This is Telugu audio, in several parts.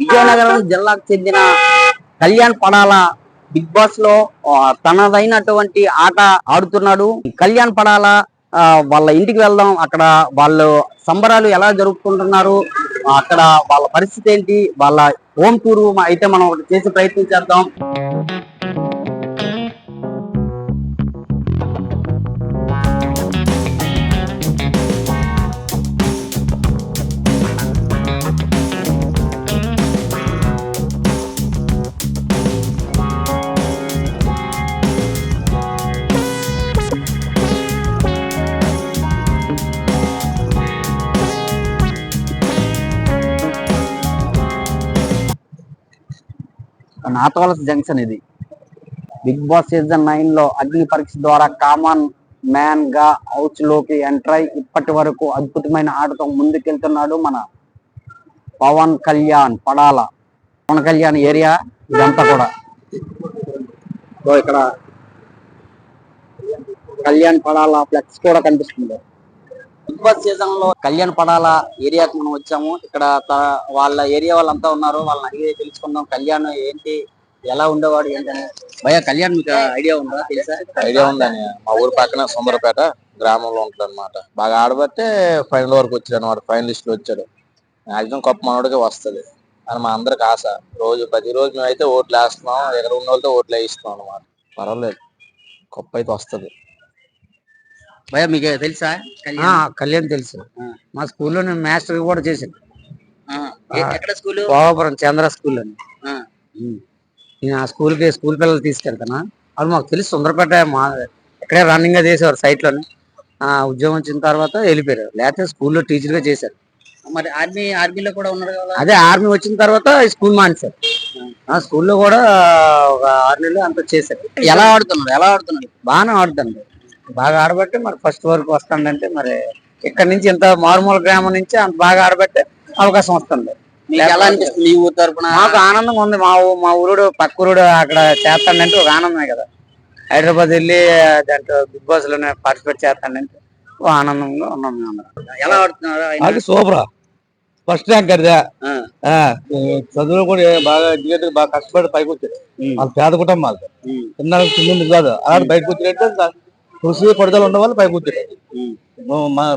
విజయనగరం జిల్లాకు చెందిన కళ్యాణ్ పడాల బిగ్ బాస్ లో తనదైనటువంటి ఆట ఆడుతున్నాడు. కళ్యాణ్ పడాల వాళ్ళ ఇంటికి వెళ్దాం, అక్కడ వాళ్ళు సంబరాలు ఎలా జరుపుకుంటున్నారు, అక్కడ వాళ్ళ పరిస్థితి ఏంటి, వాళ్ళ హోమ్ టూర్ అయితే మనం ఒకటి చేసి ప్రయత్నం చేద్దాం. నాతవలస జంక్షన్ ఇది. బిగ్ బాస్ సీజన్ 9 లో అగ్ని పరీక్ష ద్వారా కామన్ మ్యాన్ గా హౌస్ లోకి ఎంటర్ అయి ఇప్పటి వరకు అద్భుతమైన ఆటతో ముందుకెళ్తున్నాడు మన పవన్ కళ్యాణ్ పడాల. పవన్ కళ్యాణ్ ఏరియా ఇదంతా కూడా. ఇక్కడ కళ్యాణ్ పడాల ఫ్లెక్స్ కూడా కనిపిస్తుంది. బిగ్ బాస్ సీజన్ లో కళ్యాణ్ పడాల ఏరియాకి మనం వచ్చాము. ఇక్కడ వాళ్ళ ఏరియా వాళ్ళంతా ఉన్నారు, వాళ్ళని అడిగి తెలుసుకుందాం కళ్యాణ్ ఏంటి, ఎలా ఉండేవాడు ఏంటని. భయ్యా, కళ్యాణ్ మీకు ఐడియా ఉందా? తెలుసా? ఐడియా ఉందని, మా ఊరు పక్కన సుందరపేట గ్రామంలో ఉంటాడు అనమాట. బాగా ఆడబట్టే ఫైనల్ వరకు వచ్చాడు అనమాట. ఫైనలిస్ట్ లో వచ్చాడు. మాక్సిమం కప్పు మనోడికే వస్తుంది అని మా అందరికి ఆశ. ప్రతిరోజు మేము అయితే ఓట్లు వేస్తున్నాం, ఎక్కడ ఉన్న వాళ్ళతో ఓట్లు వేయిస్తున్నాం అనమాట. పర్వాలేదు, కప్పు అయితే వస్తుంది. భయ్యా, మీకు తెలుసా కళ్యాణ్? తెలుసు. మా స్కూల్లో నేను మాస్టర్ కూడా చేశాను. ఎక్కడ స్కూల్? పోవాపురం చంద్ర స్కూల్ అని. నేను ఆ స్కూల్ పిల్లలు తీసుకెళ్తాను. అది మాకు తెలుసు. సుందరపేట మా ఇక్కడే రన్నింగ్ గా చేసేవారు సైట్ లోని. ఉద్యోగం వచ్చిన తర్వాత వెళ్ళిపోయారు, లేకపోతే స్కూల్లో టీచర్ గా చేశారు. మరి ఆర్మీలో కూడా ఉన్నారు కదా? అదే ఆర్మీ వచ్చిన తర్వాత స్కూల్ మానేశారు. ఆ స్కూల్లో కూడా ఒక 6 నెలలు అంతా చేశారు. ఎలా ఆడుతున్నాడు? బాగానే ఆడుతుంది. బాగా ఆడబట్టే మరి ఫస్ట్ వరకు వస్తుందంటే, మరి ఇక్కడ నుంచి ఇంత మారుమూల గ్రామం నుంచి అంత బాగా ఆడబట్టే అవకాశం వస్తుంది. ఎలా అనిపిస్తుంది మీ ఊరు తరపున? మాకు ఆనందంగా ఉంది. మా ఊరుడు పక్క ఊరుడు అక్కడ చేస్తాడంటే ఒక ఆనందమే కదా. హైదరాబాద్ వెళ్ళి దాంట్లో బిగ్ బాస్ లోనే పార్టిసిపేట్ చేస్తాడంటే ఒక ఆనందంగా ఉన్నాం మేము. ఎలా ఆడుతున్నారు? అది సూపర్, ఫస్ట్ ర్యాంక్. అదే చదువులు కూడా బాగా ఎడ్యుకేటెడ్, బాగా కష్టపడి పైకి వచ్చాడు. వాళ్ళ పేద కుటుంబాలు చిన్న కాదు, అలాంటి బయటకు వచ్చినట్టు కృషి పడుదల ఉన్న వాళ్ళు పైకి వచ్చాడు.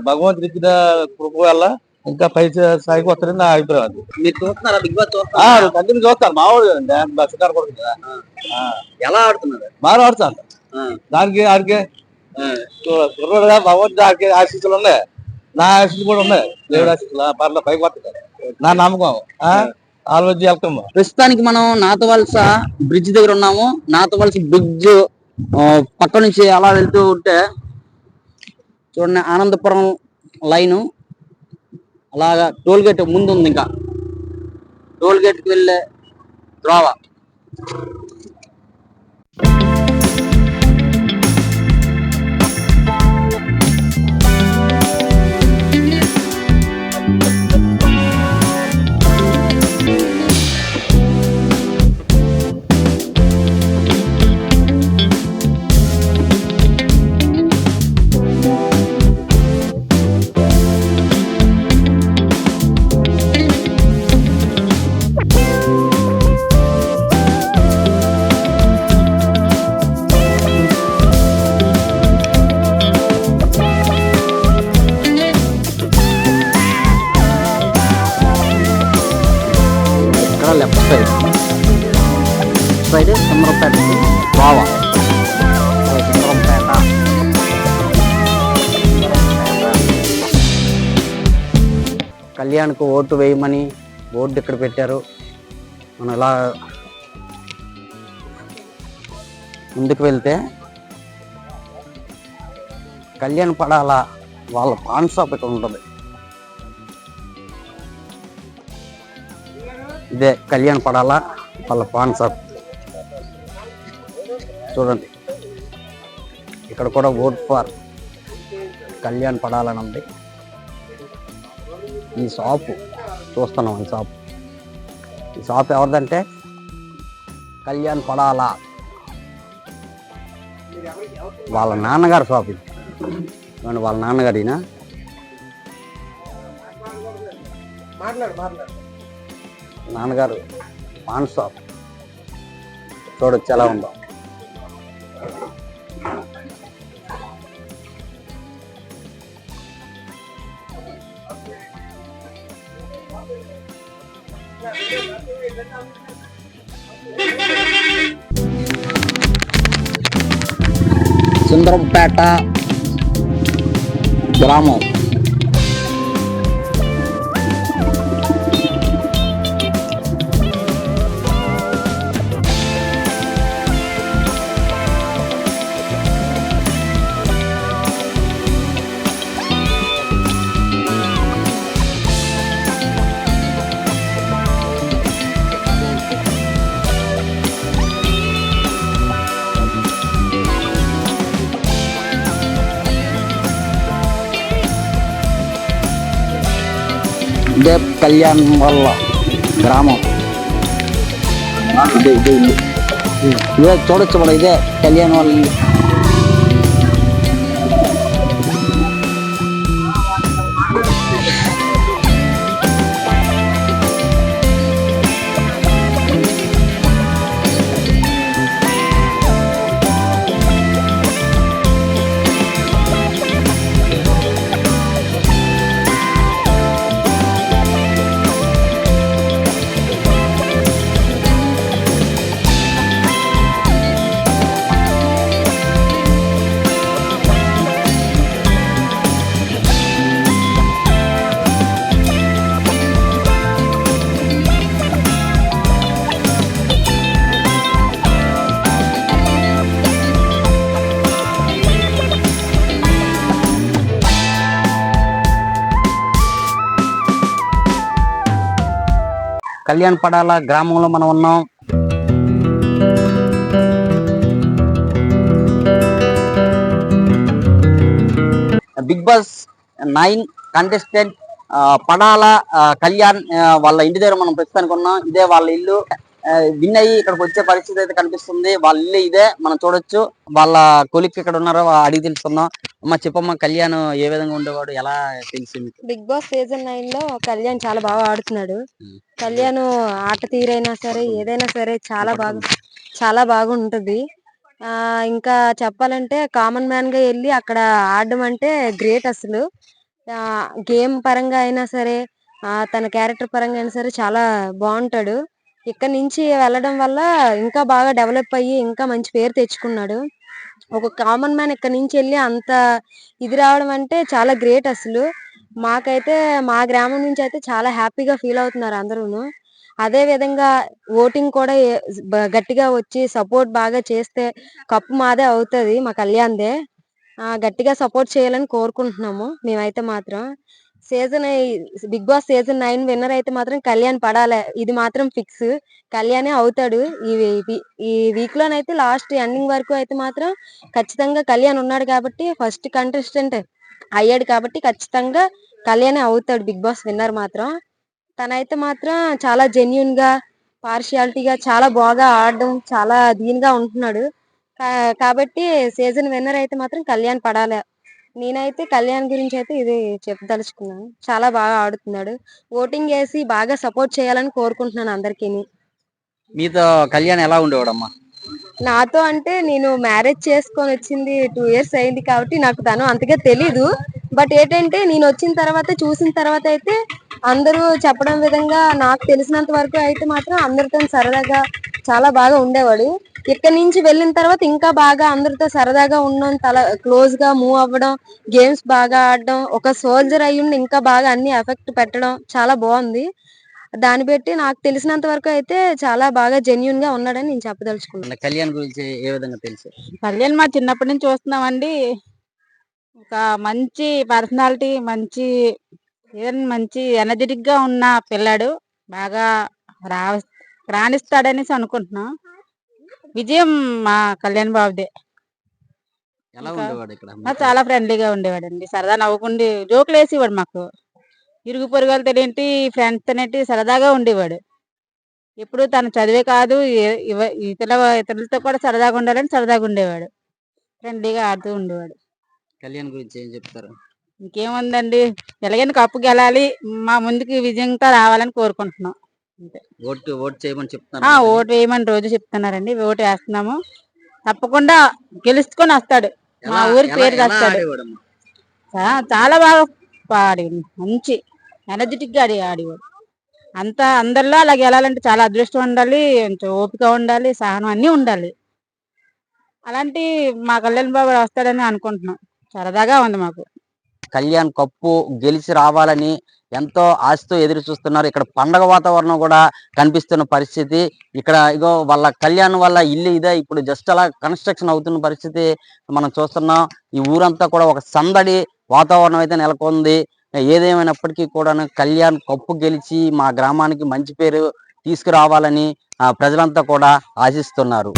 భగవంతుడి ఇచ్చిన కృప వల్ల ఇంకా పై స్థాయికి వస్తారని నా అభిప్రాయం. మీరు చూస్తున్నారా బిగ్ బాస్? కంటిన్యూ చూస్తారు. మా వాడు షికారు కూడా కదా. ఎలా ఆడుతున్నారు? బాగా ఆడుతాను. దానికి ఆడికే భగవంతుడి ఆడికే ఆశీస్సులు ఉన్నాయి, నా ఆశీస్సులు కూడా ఉన్నాయి. దేవుడు ఆశీస్సులు పర్లేదు పైకి వస్తుంది నా నమ్మకం. ఆలోచించి వెళ్తాం. ప్రస్తుతానికి మనం నాతవలస బ్రిడ్జ్ దగ్గర ఉన్నాము. నాతవలస బ్రిడ్జ్ పక్క నుంచి అలా వెళ్తూ ఉంటే చూడండి, ఆనందపురం లైను అలాగా టోల్ గేట్ ముందు ఉంది. ఇంకా టోల్ గేట్కి వెళ్ళే త్రోవ. Left side Sundarampeta Goa. సుందరంపేట కళ్యాణ్కు ఓటు వేయమని బోర్డు ఇక్కడ పెట్టారు. మనం ఇలా ముందుకు వెళ్తే కళ్యాణ్ పడాల వాళ్ళ పాన్ షాప్ ఇక్కడ ఉంటుంది. ఇదే కళ్యాణ్ పడాల వాళ్ళ పాన్ షాప్. చూడండి, ఇక్కడ కూడా ఓట్ ఫర్ కళ్యాణ్ పడాలని ఉంది. ఈ షాపు చూస్తున్నాం. ఈ షాప్ ఎవరిదంటే కళ్యాణ్ పడాల వాళ్ళ నాన్నగారు షాప్ ఇది. వాళ్ళ నాన్నగారినా నాన్నగారు పాన్ షాప్ చూడొచ్చు ఎలా ఉందో. సుందరంపేట గ్రామం. ఇదే కళ్యాణ్ వల్ల గ్రామం. ఇదే చూడొచ్చు మనం, ఇదే కళ్యాణ్ వాళ్ళ ఇల్లు. కళ్యాణ్ పడాల గ్రామంలో మనం ఉన్నాం. Big Boss 9 contestant Padala Kalyan వాళ్ళ ఇంటి దగ్గర మనం ప్రస్తుతానికి ఉన్నాం. ఇదే వాళ్ళ ఇల్లు. విన్ అయ్యి ఇక్కడికి వచ్చే పరిస్థితి అయితే కనిపిస్తుంది. వాళ్ళ ఇల్లు ఇదే, మనం చూడొచ్చు. వాళ్ళ కొలిక్ ఇక్కడ ఉన్నారో అడిగి తెలుసుకుందాం. అమ్మ చెప్పమ్మా, కళ్యాణ్ ఏ విధంగా ఉండేవాడు, ఎలా తెలిసింది? బిగ్ బాస్ సీజన్ 9 లో కళ్యాణ్ చాలా బాగా ఆడుతున్నాడు. కళ్యాణ్ ఆట తీరైనా సరే ఏదైనా సరే చాలా బాగుంటది. ఇంకా చెప్పాలంటే కామన్ మ్యాన్ గా వెళ్ళి అక్కడ ఆడడం అంటే గ్రేట్ అసలు. గేమ్ పరంగా అయినా సరే తన క్యారెక్టర్ పరంగా అయినా సరే చాలా బాగుంటాడు. ఇక్కడ నుంచి వెళ్ళడం వల్ల ఇంకా బాగా డెవలప్ అయ్యి ఇంకా మంచి పేరు తెచ్చుకున్నాడు. ఒక కామన్ మ్యాన్ ఇక్కడ నుంచి వెళ్ళి అంత ఇది రావడం అంటే చాలా గ్రేట్ అసలు. మాకైతే మా గ్రామం నుంచి అయితే చాలా హ్యాపీగా ఫీల్ అవుతున్నారు అందరూను. అదే విధంగా ఓటింగ్ కూడా గట్టిగా వచ్చి సపోర్ట్ బాగా చేస్తే కప్పు మాదే అవుతది, మా కళ్యాణ్దే. గట్టిగా సపోర్ట్ చేయాలని కోరుకుంటున్నాము మేమైతే మాత్రం. బిగ్ బాస్ సీజన్ 9 విన్నర్ అయితే మాత్రం కళ్యాణ్ పడాలి, ఇది మాత్రం ఫిక్స్. కళ్యాణే అవుతాడు. ఈ వీక్ లోనైతే లాస్ట్ ఎండింగ్ వరకు అయితే మాత్రం ఖచ్చితంగా కళ్యాణ్ ఉన్నాడు కాబట్టి, ఫస్ట్ కంటెస్టెంట్ అయ్యాడు కాబట్టి ఖచ్చితంగా కళ్యాణే అవుతాడు బిగ్ బాస్ విన్నర్ మాత్రం. తనైతే మాత్రం చాలా జెన్యున్ గా పార్షియాలిటీగా చాలా బాగా ఆడడం, చాలా దీనిగా ఉంటున్నాడు. కాబట్టి సీజన్ విన్నర్ అయితే మాత్రం కళ్యాణ్ పడాలి. నేనైతే కళ్యాణ్ గురించి అయితే ఇది చెప్పదలుచుకున్నాను. చాలా బాగా ఆడుతున్నాడు. ఓటింగ్ వేసి బాగా సపోర్ట్ చేయాలని కోరుకుంటున్నాను అందరికీ. మీతో కళ్యాణ్ ఎలా ఉండేవాడమ్మా? నాతో అంటే నేను మ్యారేజ్ చేసుకొని వచ్చింది 2 years అయింది కాబట్టి నాకు తను అంతగా తెలీదు. బట్ ఏంటంటే నేను వచ్చిన తర్వాత చూసిన తర్వాత అయితే అందరూ చెప్పడం విధంగా నాకు తెలిసినంత వరకు అయితే మాత్రం అందరితో సరదాగా చాలా బాగా ఉండేవాడు. ఇక్కడ నుంచి వెళ్ళిన తర్వాత ఇంకా బాగా అందరితో సరదాగా ఉండడం, క్లోజ్ గా మూవ్ అవ్వడం, గేమ్స్ బాగా ఆడడం, ఒక సోల్జర్ అయ్యుండి ఇంకా బాగా అన్ని ఎఫెక్ట్ పెట్టడం చాలా బాగుంది. దాన్ని బట్టి నాకు తెలిసినంత వరకు అయితే చాలా బాగా జెన్యున్ గా ఉన్నాడని నేను చెప్పదలుచుకున్నాను. కళ్యాణ్ గురించి ఏ విధంగా తెలుసు? కళ్యాణ్ మా చిన్నప్పటి నుంచి చూస్తున్నామండి. ఒక మంచి పర్సనాలిటీ, మంచి ఎనర్జెటిక్ గా ఉన్న పిల్లాడు. బాగా రాణిస్తాడనేసి అనుకుంటున్నాం. విజయం మా కళ్యాణ్ బాబుదే. ఎలా ఉండేవాడు ఇక్కడ? చాలా ఫ్రెండ్లీగా ఉండేవాడండి. సరదా నవ్వుకుండి జోకులు వేసేవాడు. మాకు ఇరుగు పొరుగులతో ఏంటి, ఫ్రెండ్స్ తోనేంటి సరదాగా ఉండేవాడు. ఎప్పుడు తను చదివే కాదు, ఇతరులతో కూడా సరదాగా ఉండాలని సరదాగా ఉండేవాడు. ఫ్రెండ్లీగా ఆడుతూ ఉండేవాడు. కళ్యాణ్ గురించి ఏం చెప్తారు? ఇంకేముందండి, ఎలాగైనా కప్పు గెలాలి, మా ముందుకి విజయంగా రావాలని కోరుకుంటున్నాం. ఓటు ఓటు చేయమని ఆ చెప్తాను. ఓటు వేయమని రోజు చెప్తున్నారండి, ఓటు వేస్తున్నాము. తప్పకుండా గెలుచుకొని వస్తాడు, మా ఊరి పేరు తెస్తాడు. చాలా బాగా ఆడి మంచి ఎనర్జెటిక్ గా ఆడేవాడు. అంతా అందరిలో అలా గెలాలంటే చాలా అదృష్టం ఉండాలి, కొంచెం ఓపిక ఉండాలి, సహనం అన్నీ ఉండాలి. అలాంటి మా కళ్యాణ్ బాబు వస్తాడని అనుకుంటున్నాం. సరదాగా ఉంది మాకు. కళ్యాణ్ కప్పు గెలిచి రావాలని ఎంతో ఆశతో ఎదురు చూస్తున్నారు. ఇక్కడ పండగ వాతావరణం కూడా కనిపిస్తున్న పరిస్థితి. ఇక్కడ ఇగో వాళ్ళ కళ్యాణ్ వల్ల ఇల్లు ఇదే ఇప్పుడు జస్ట్ అలా కన్స్ట్రక్షన్ అవుతున్న పరిస్థితి మనం చూస్తున్నాం. ఈ ఊరంతా కూడా ఒక సందడి వాతావరణం అయితే నెలకొంది. ఏదేమైనప్పటికీ కూడా కళ్యాణ్ కప్పు గెలిచి మా గ్రామానికి మంచి పేరు తీసుకురావాలని ప్రజలంతా కూడా ఆశిస్తున్నారు.